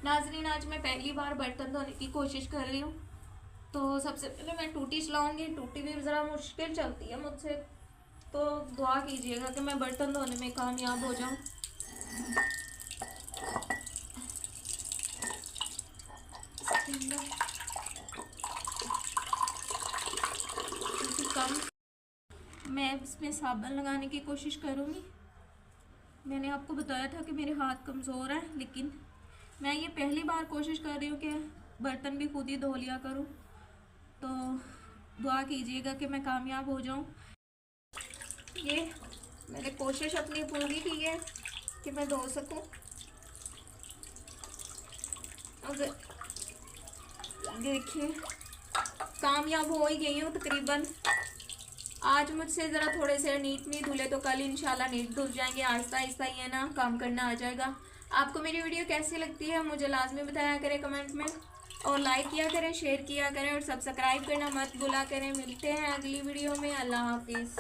नाज़रीन, आज मैं पहली बार बर्तन धोने की कोशिश कर रही हूँ। तो सबसे पहले मैं टूटी चलाऊँगी। टूटी भी ज़रा मुश्किल चलती है मुझसे, तो दुआ कीजिएगा कि मैं बर्तन धोने में कामयाब हो जाऊँ। कम मैं इसमें साबुन लगाने की कोशिश करूँगी। मैंने आपको बताया था कि मेरे हाथ कमज़ोर हैं, लेकिन मैं ये पहली बार कोशिश कर रही हूँ कि बर्तन भी खुद ही धो लिया करूँ। तो दुआ कीजिएगा कि मैं कामयाब हो जाऊँ। ये मैंने कोशिश अपनी पूरी की है कि मैं धो सकूँ। अगर देखिए, कामयाब हो ही गई हूँ तकरीबन। आज मुझसे ज़रा थोड़े से नीट नहीं धुले तो कल इंशाल्लाह नीट धुल जाएंगे। आहिस्ता आहिस्ता ही है ना, काम करना आ जाएगा। आपको मेरी वीडियो कैसी लगती है मुझे लाजमी बताया करें कमेंट में, और लाइक किया करें, शेयर किया करें और सब्सक्राइब करना मत भूला करें। मिलते हैं अगली वीडियो में। अल्लाह हाफिज़।